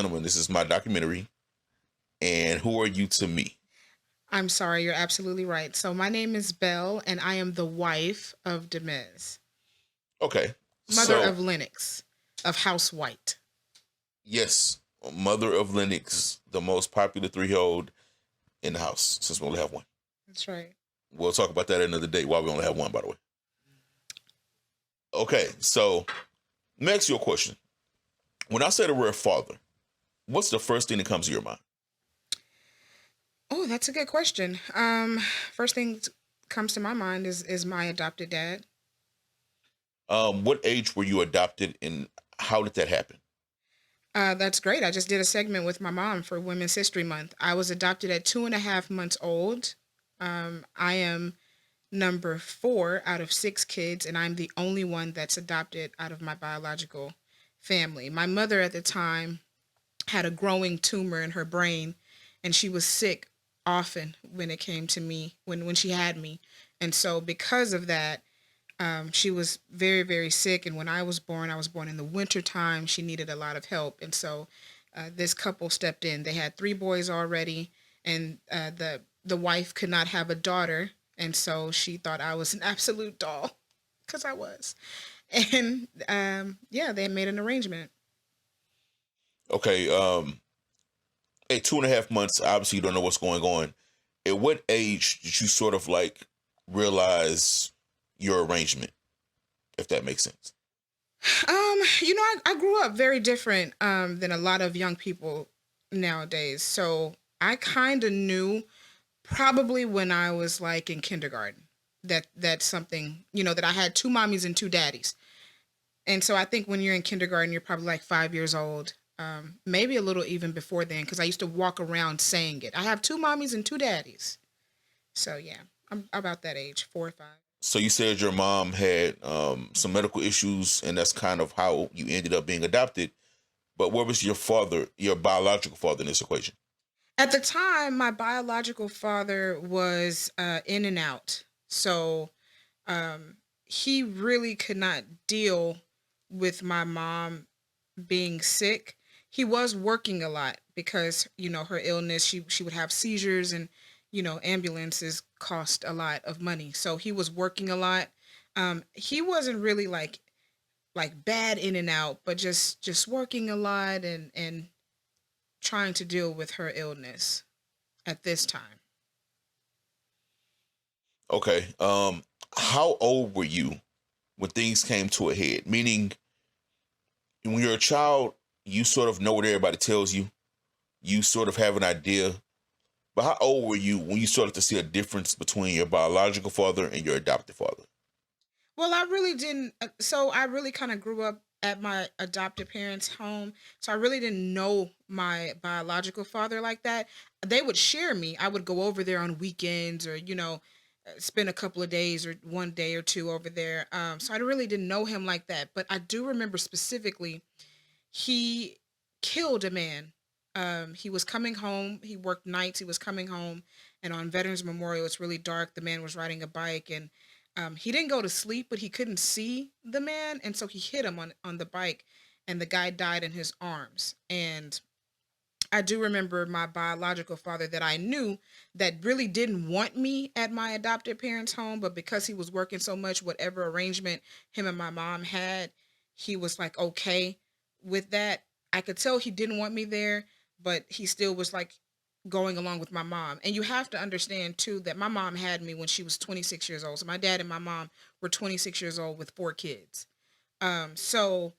Gentlemen, this is my documentary. And who are you to me? I'm sorry, you're absolutely right. So my name is Belle, and I am the wife of Demez, Okay. mother So, of Lennox, of House White. yes, mother of Lennox, the most popular 3-year-old in the house, since we only have one. That's right. We'll talk about that another day, why we only have one, by the way. Okay, so let me ask you a question. When I say the word father, what's the first thing that comes to your mind? Oh, that's a good question. First thing comes to my mind is my adopted dad. What age were you adopted and how did that happen? That's great. I just did a segment with my mom for Women's History Month. I was adopted at 2.5 months old. I am number four out of six kids, and I'm the only one that's adopted out of my biological family. My mother at the time had a growing tumor in her brain, and she was sick often when it came to me, when she had me. And so, because of that, she was very, very sick. And when I was born in the winter time. She needed a lot of help. And so, this couple stepped in. They had three boys already, and the wife could not have a daughter. And so she thought I was an absolute doll because I was. And yeah, they made an arrangement. Okay, at 2.5 months, obviously you don't know what's going on. At what age did you sort of like realize your arrangement, if that makes sense? I grew up very different than a lot of young people nowadays. So I kind of knew probably when I was like in kindergarten that that's something, that I had two mommies and two daddies. And so I think when you're in kindergarten, you're probably like 5 years old, maybe a little even before then, because I used to walk around saying it. I have two mommies and two daddies. So yeah, I'm about that age, 4 or 5. So you said your mom had some medical issues, and that's kind of how you ended up being adopted. But where was your father, your biological father, in this equation? At the time, my biological father was in and out. So um, he really could not deal with my mom being sick. He was working a lot because, her illness, she would have seizures, and, ambulances cost a lot of money. So he was working a lot. He wasn't really like bad in and out, but just working a lot and trying to deal with her illness at this time. Okay. How old were you when things came to a head? Meaning, when you're a child, you sort of know what everybody tells you. You sort of have an idea. But how old were you when you started to see a difference between your biological father and your adopted father? Well, I really didn't. So I really kind of grew up at my adopted parents' home. So I really didn't know my biological father like that. They would share me. I would go over there on weekends, or, spend a couple of days or one day or two over there. So I really didn't know him like that. But I do remember specifically he killed a man. He was coming home. He worked nights. He was coming home, and on Veterans Memorial, it's really dark. The man was riding a bike, and he didn't go to sleep, but he couldn't see the man, and so he hit him on the bike, and the guy died in his arms. And I do remember my biological father that I knew that really didn't want me at my adopted parents' home, but because he was working so much, whatever arrangement him and my mom had, he was like okay with that. I could tell he didn't want me there, but he still was like going along with my mom. And you have to understand too that my mom had me when she was 26 years old. So my dad and my mom were 26 years old with four kids. So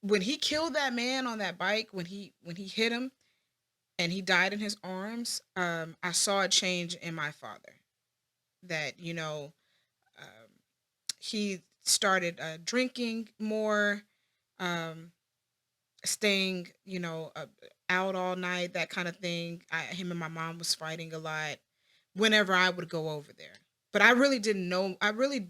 when he killed that man on that bike, when he hit him, and he died in his arms, I saw a change in my father. That, um, he started drinking more, um, staying, out all night, that kind of thing. Him and my mom was fighting a lot whenever I would go over there. But I really didn't know. I really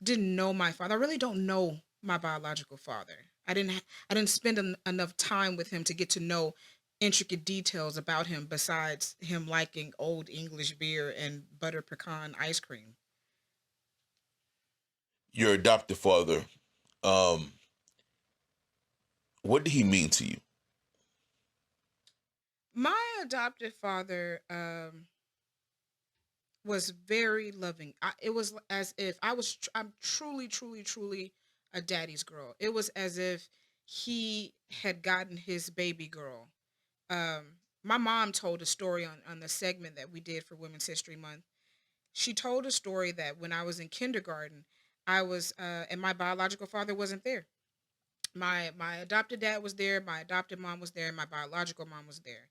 didn't know my father. I really don't know my biological father. I didn't spend enough time with him to get to know intricate details about him besides him liking old English beer and butter pecan ice cream. Your adopted father, um, what did he mean to you? My adopted father was very loving. It was as if I'm truly, truly, truly a daddy's girl. It was as if he had gotten his baby girl. My mom told a story on the segment that we did for Women's History Month. She told a story that when I was in kindergarten, I was and my biological father wasn't there. My adopted dad was there, my adopted mom was there, and my biological mom was there.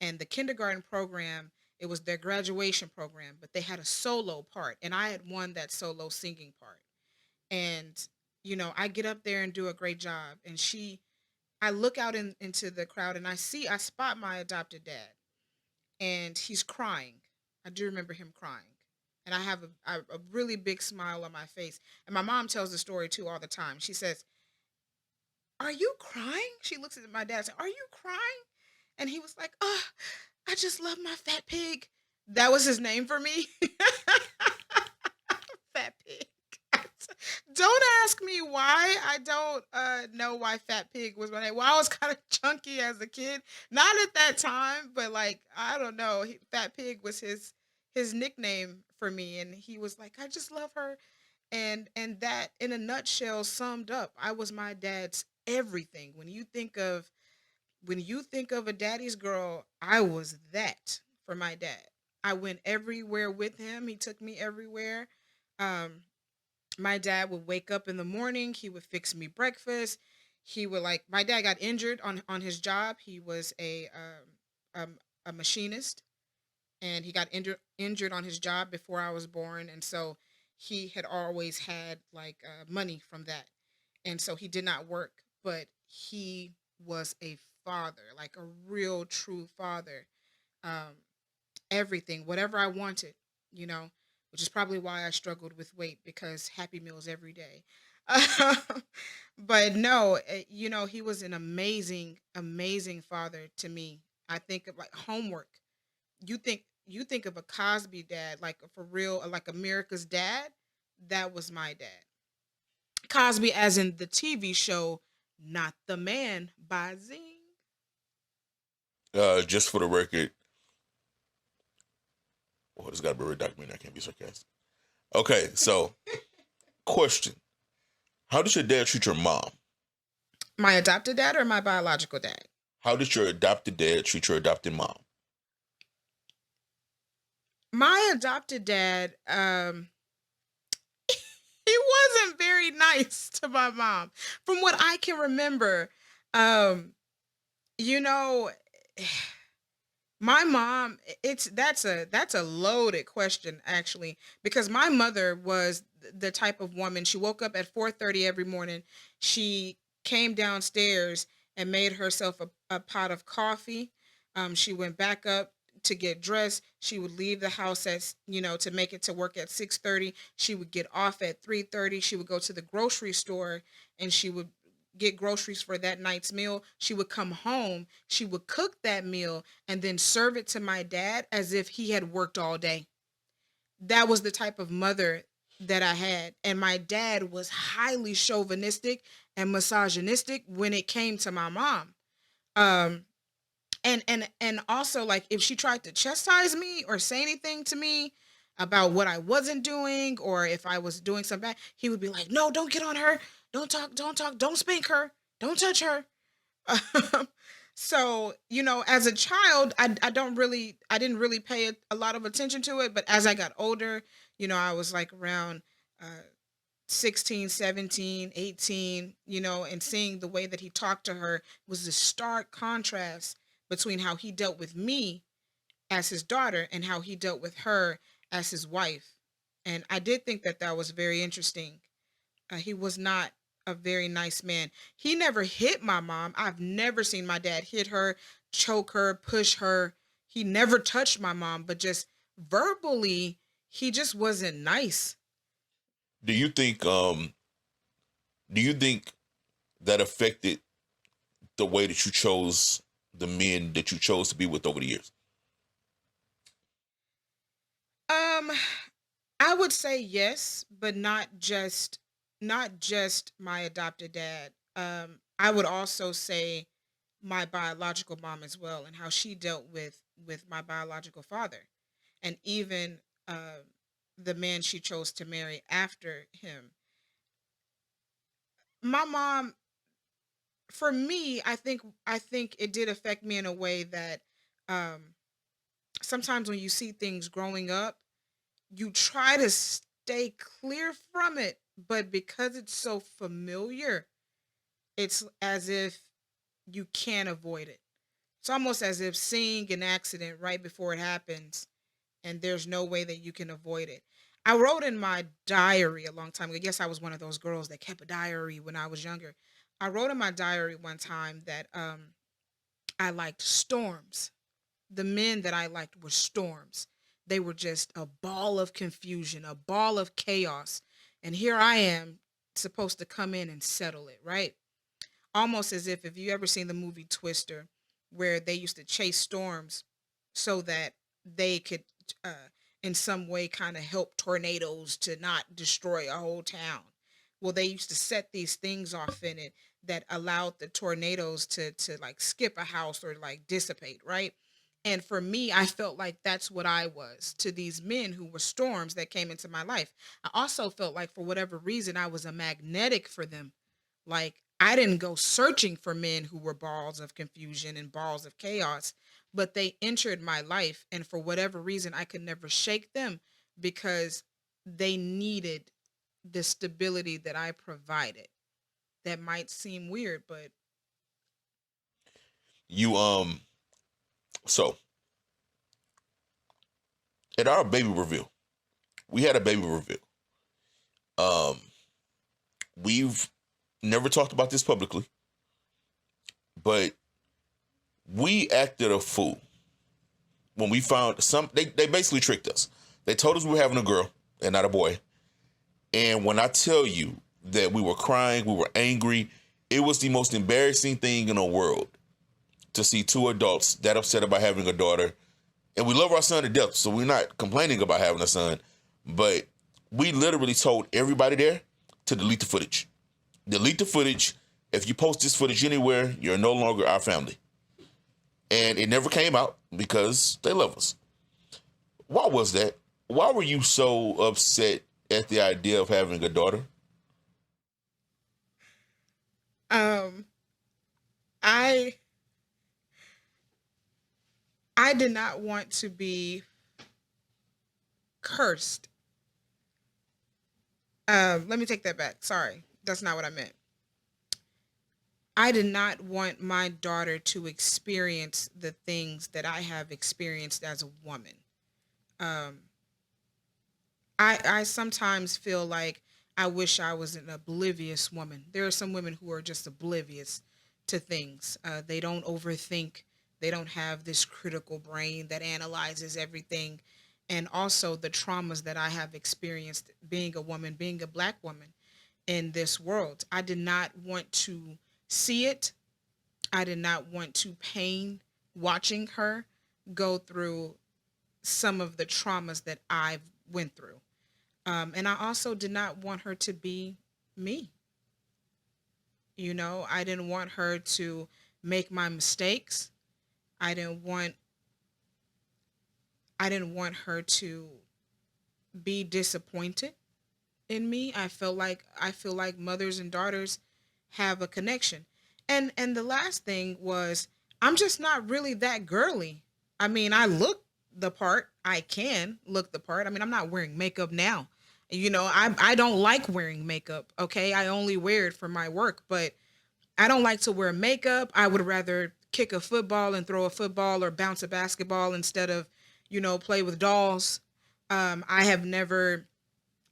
And the kindergarten program, it was their graduation program, but they had a solo part, and I had won that solo singing part. And I get up there and do a great job, and I look out into the crowd, and I spot my adopted dad, and he's crying. I do remember him crying. And I have a really big smile on my face. And my mom tells the story too all the time. She says, "Are you crying?" She looks at my dad and says, "Are you crying?" And he was like, "Oh, I just love my fat pig." That was his name for me. Fat pig. Don't ask me why. I don't know why Fat Pig was my name. Well, I was kind of chunky as a kid. Not at that time, but like I don't know. Fat Pig was his nickname for me, and he was like, "I just love her," and that in a nutshell summed up. I was my dad's everything. When you think of a daddy's girl, I was that for my dad. I went everywhere with him. He took me everywhere. Um, my dad would wake up in the morning. He would fix me breakfast. He would like my dad got injured on his job. He was a machinist, and he got injured on his job before I was born, and so he had always had like money from that, and so he did not work, but he was a father, like a real true father. Um, Everything, whatever I wanted, you know, which is probably why I struggled with weight because Happy Meals every day. But no, he was an amazing, amazing father to me. I think of like homework. You think of a Cosby dad, like for real, like America's Dad. That was my dad. Cosby, as in the TV show, not the man by Zing. Just for the record, well, it's got to be very documented. I can't be sarcastic. Okay, so question: how did your dad treat your mom? My adopted dad or my biological dad? How did your adopted dad treat your adopted mom? My adopted dad, he wasn't very nice to my mom. From what I can remember, um, you know, my mom, that's a loaded question actually, because my mother was the type of woman. She woke up at 4:30 every morning. She came downstairs and made herself a pot of coffee. She went back up to get dressed. She would leave the house to make it to work at 6:30. She would get off at 3:30. She would go to the grocery store, and she would get groceries for that night's meal. She would come home, she would cook that meal, and then serve it to my dad as if he had worked all day. That was the type of mother that I had. And my dad was highly chauvinistic and misogynistic when it came to my mom. Um, and also, like, if she tried to chastise me or say anything to me about what I wasn't doing, or if I was doing something bad, he would be like, "No, don't get on her. Don't talk, don't spank her, don't touch her." So, as a child, I didn't really pay a lot of attention to it, but as I got older, I was like around uh 16, 17, 18, and seeing the way that he talked to her was a stark contrast between how he dealt with me as his daughter and how he dealt with her as his wife. And I did think that that was very interesting. He was not a very nice man. He never hit my mom. I've never seen my dad hit her, choke her, push her. He never touched my mom, but just verbally, he just wasn't nice. Do you think do you think that affected the way that you chose the men that you chose to be with over the years? Um, I would say yes, but not just my adopted dad. I would also say my biological mom as well, and how she dealt with my biological father, and even uh, the man she chose to marry after him. My mom, for me, I think it did affect me in a way that um, sometimes when you see things growing up, you try to stay clear from it, but because it's so familiar, it's as if you can't avoid it. It's almost as if seeing an accident right before it happens and there's no way that you can avoid it. I wrote in my diary a long time ago. Yes, I was one of those girls that kept a diary when I was younger. I wrote in my diary one time that I liked storms. The men that I liked were storms. They were just a ball of confusion, a ball of chaos. And here I am supposed to come in and settle it, right? Almost as if you ever seen the movie Twister, where they used to chase storms so that they could in some way kind of help tornadoes to not destroy a whole town. Well, they used to set these things off in it that allowed the tornadoes to like skip a house or like dissipate, right? And for me, I felt like that's what I was to these men who were storms that came into my life. I also felt like for whatever reason I was a magnetic for them. Like I didn't go searching for men who were balls of confusion and balls of chaos, but they entered my life. And for whatever reason, I could never shake them because they needed the stability that I provided. That might seem weird, but You so at our baby reveal, we had a baby reveal. Um, we've never talked about this publicly, but we acted a fool when we found they basically tricked us. They told us we were having a girl and not a boy. And when I tell you that we were crying, we were angry, it was the most embarrassing thing in the world to see two adults that upset about having a daughter. And we love our son to death, so we're not complaining about having a son. But we literally told everybody there to delete the footage. Delete the footage. If you post this footage anywhere, you're no longer our family. And it never came out because they love us. Why was that? Why were you so upset at the idea of having a daughter? um I I did not want to be cursed. Let me take that back. Sorry. That's not what I meant. I did not want my daughter to experience the things that I have experienced as a woman. Um, I sometimes feel like I wish I was an oblivious woman. There are some women who are just oblivious to things. They don't overthink. They don't have this critical brain that analyzes everything. And also the traumas that I have experienced being a woman, being a black woman in this world. I did not want to see it. I did not want to pain watching her go through some of the traumas that I've went through. And I also did not want her to be me. You know, I didn't want her to make my mistakes. I didn't want I didn't want her to be disappointed in me. I feel like mothers and daughters have a connection. And the last thing was I'm just not really that girly. I mean, I look the part. I can look the part. I mean, I'm not wearing makeup now. You know, I don't like wearing makeup, okay? I only wear it for my work, but I don't like to wear makeup. I would rather kick a football and throw a football or bounce a basketball instead of, play with dolls. I have never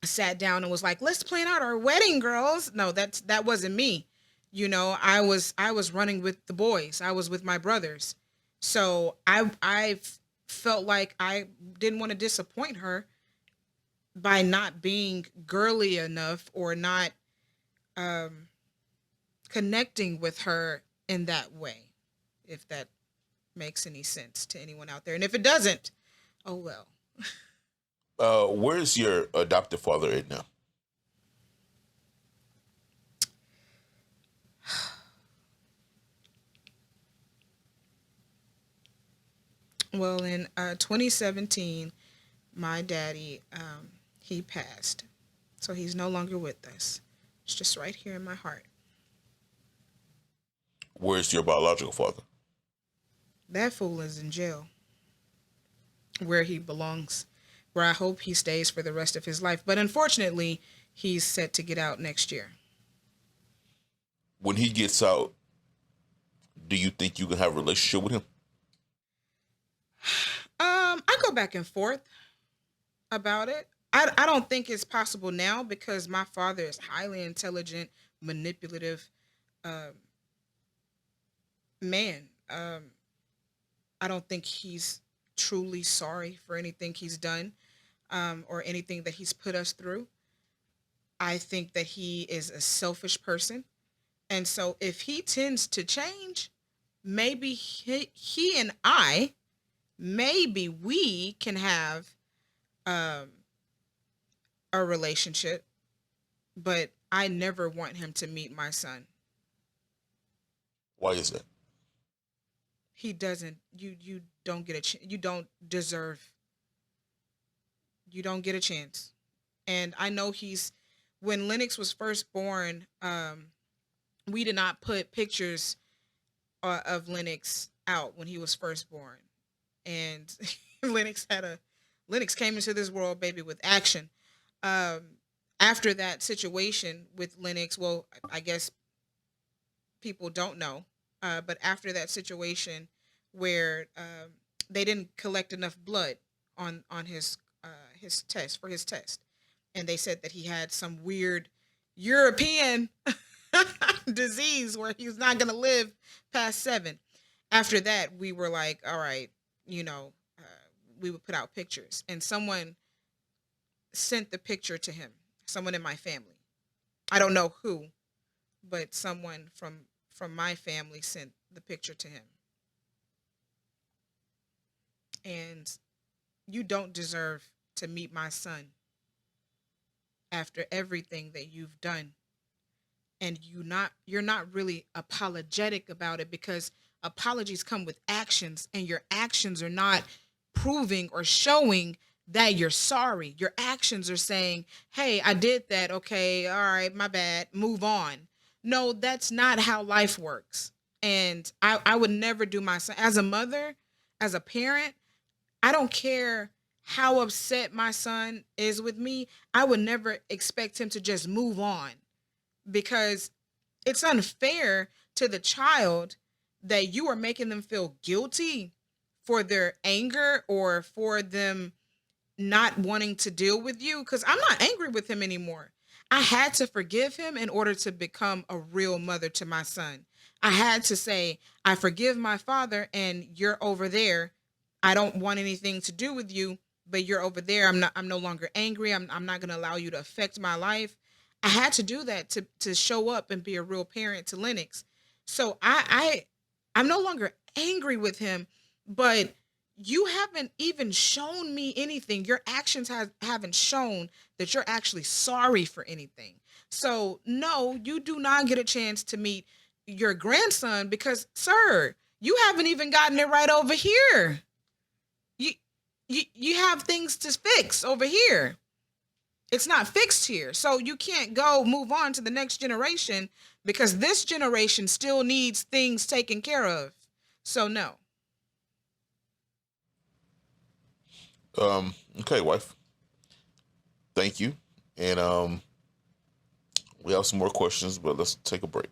sat down and was like, "Let's plan out our wedding, girls." No, that wasn't me. I was running with the boys. I was with my brothers. So I felt like I didn't want to disappoint her by not being girly enough or not um connecting with her in that way. If that makes any sense to anyone out there. And if it doesn't, oh well. Where's your adoptive father at now? Well, in 2017, my daddy, he passed. So he's no longer with us. It's just right here in my heart. Where's your biological father? That fool is in jail where he belongs, where I hope he stays for the rest of his life. But unfortunately, he's set to get out next year. When he gets out, do you think you can have a relationship with him? I go back and forth about it. I don't think it's possible now because my father is highly intelligent, manipulative um, man. I don't think he's truly sorry for anything he's done or anything that he's put us through. I think that he is a selfish person. And so if he tends to change, maybe he and I, maybe we can have um, a relationship, but I never want him to meet my son. Why is that? He doesn't. You don't get a you don't deserve. You don't get a chance. And I know he's when Lennox was first born. We did not put pictures of Lennox out when he was first born, and Lennox had a Lennox came into this world, baby, with action. Um, After that situation with Lennox, well, I guess people don't know, but after that situation where they didn't collect enough blood on his test for his test, and they said that he had some weird European disease where he was not going to live past 7. After that, we were like, all right, you know, we would put out pictures, and someone sent the picture to him. Someone in my family. I don't know who, but someone from my family sent the picture to him. And you don't deserve to meet my son after everything that you've done. And you're not really apologetic about it because apologies come with actions and your actions are not proving or showing that you're sorry. Your actions are saying, "Hey, I did that. Okay, all right, my bad. Move on." No, that's not how life works. And I would never do my son as a mother, as a parent. I don't care how upset my son is with me. I would never expect him to just move on because it's unfair to the child that you are making them feel guilty for their anger or for them not wanting to deal with you because I'm not angry with him anymore. I had to forgive him in order to become a real mother to my son. I had to say, I forgive my father and you're over there. I don't want anything to do with you, but you're over there. I'm no longer angry. I'm not gonna allow you to affect my life. I had to do that to show up and be a real parent to Lennox. So I'm no longer angry with him, but you haven't even shown me anything. Your actions haven't shown that you're actually sorry for anything. So, no, you do not get a chance to meet your grandson because, sir, you haven't even gotten it right over here. You, you have things to fix over here. It's not fixed here. So you can't go move on to the next generation because this generation still needs things taken care of. So, no. Okay, wife. Thank you. And we have some more questions, but let's take a break.